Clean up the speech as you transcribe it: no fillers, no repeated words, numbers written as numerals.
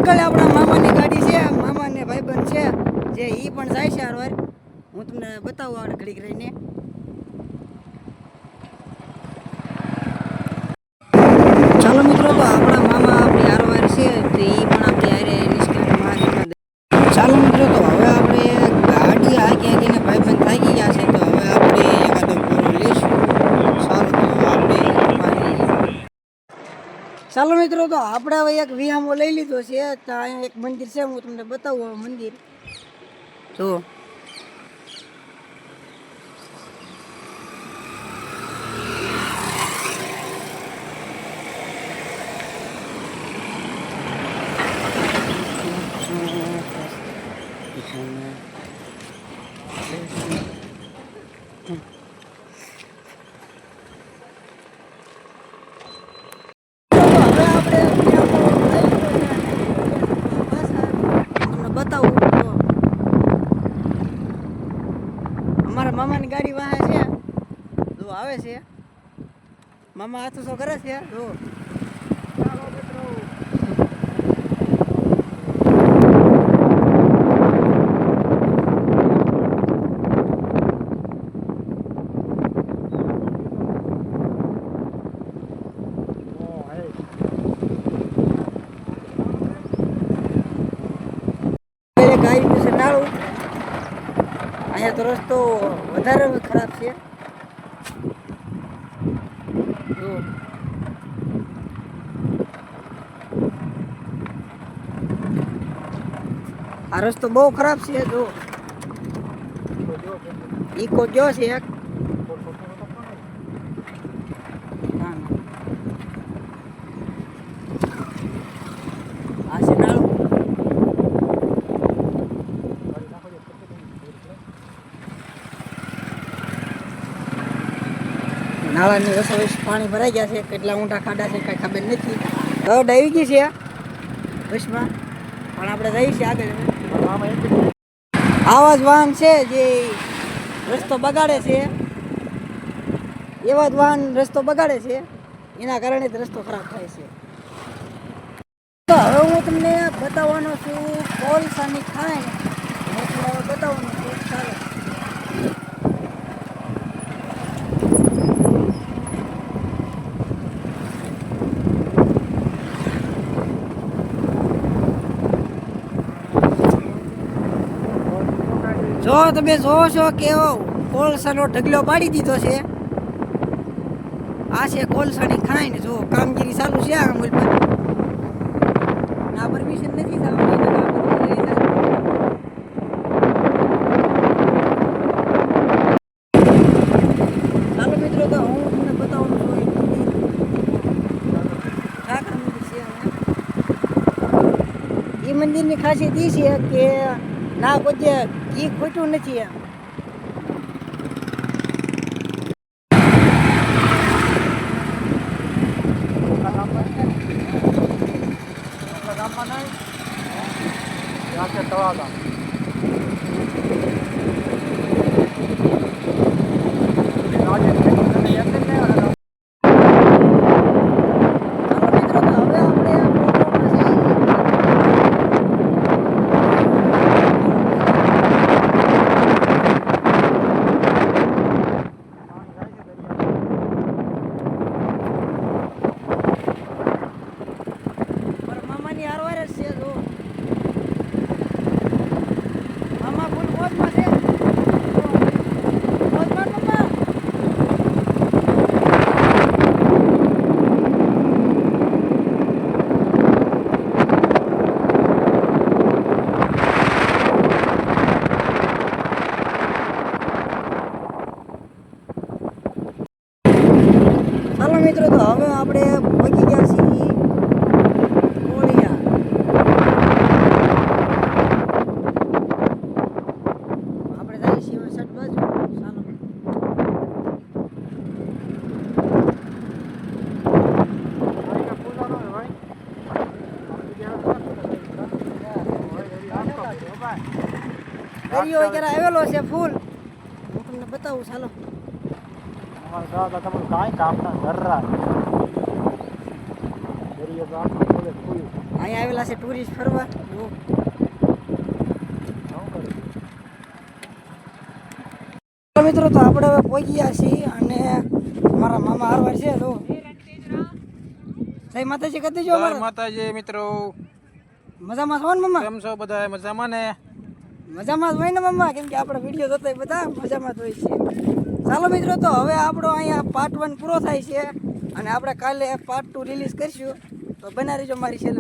આગળ આપણા મામાની ગાડી છે, મામાને ભાઈબંધ છે જે ઈ પણ જાય છે હારવાર. હું તમને બતાવું આગળ ઘડીક રહીને. ચાલો મિત્રો, તો આપણા મામા આપણી હારવાર છે તો ઈ પણ આપણી હારે નિષ્કાળ મહાદેવના. ચાલો મિત્રો, તો હવે આપણે ગાડી હાકી હાકીને ભાઈબંધ થાકી ગયા છે તો હવે આપણે એકાદો ફેરો લઈશું. ચાલો મિત્રો, તો આપણે હવે એક વિહામો લઈ લીધો છે. ત્યાં એક મંદિર છે, હું તમને બતાવું મંદિર. જો અમારા મામાની ગાડી વાહે છે, જો આવે છે. મામા હાથું શું કરે છે? જો ગાડી છે નાળું. અહીંયા તો રસ્તો વધારે ખરાબ છે. આ રસ્તો બહુ ખરાબ છે. જો ઈકો ગયો છે એક. આ છે નાળું. નાળાની વસોવીસ પાણી ભરાઈ ગયા છે. કેટલા ઊંડા ખાડા છે કાંઈ ખબર નથી. દોડ આવી ગઈ છે બસમાં, પણ આપણે જઈએ છીએ આગળ. આવા જ વાહન છે જે રસ્તો બગાડે છે, એવા જ વાહન રસ્તો બગાડે છે, એના કારણે જ રસ્તો ખરાબ થાય છે. તો હવે હું તમને બતાવવાનો છું કોલસાની ખાણ. હું તમને બતાવવાનું છું. ચાલો. જો તમે જોવો છો કેવો કોલસાનો ઢગલો પાડી દીધો છે. આ છે કોલસાની ખાણ. જો કામગીરી ચાલુ છે આ મુલ પર. ના પરમિશન નથી ચાલુ. ચાલો મિત્રો, તો હું તમને બતાવવાનું છું એક મંદિર. ઠાકર મંદિર છે. એ મંદિરની ખાસિયત એ છે કે ના કોઈ ઘી ખોટું નથી એમ. મિત્રો, તો હવે આપણે પહોંચી ગયા છીએ કોળિયા. આપણે જઈએ છીએ સટ બાજુ. ચાલો. દરિયો વગેરે આવેલો છે ફૂલ. હું તમને બતાવું. ચાલો. દાદા તમારું કાંઈ કામ ના ઘર દરિયો તો આખો ફૂલ અહીંયા આવેલા છે ટુરિસ્ટ ફરવા જો. તો મિત્રો તો આપણે હવે પહોંચી ગયા છીએ અને મારા મામા હારવાર છે તો જય માતાજી કદી જો જય અમારા માતાજી મિત્રો, મજામાં છો ને મમ્મા? કેમ છો બધા? મજામાં ને? મજામાં જ હોય ને મમ્મા, કેમ કે આપણે વિડીયો જોતા હોય બધા મજામાં જ હોય છે. ચાલો મિત્રો તો હવે આપણો અહીંયા પાર્ટ 1 પૂરો થાય છે અને આપણે કાલે પાર્ટ 2 રિલીઝ કરીશું, તો બનાવી રહેજો મારી ચેનલ.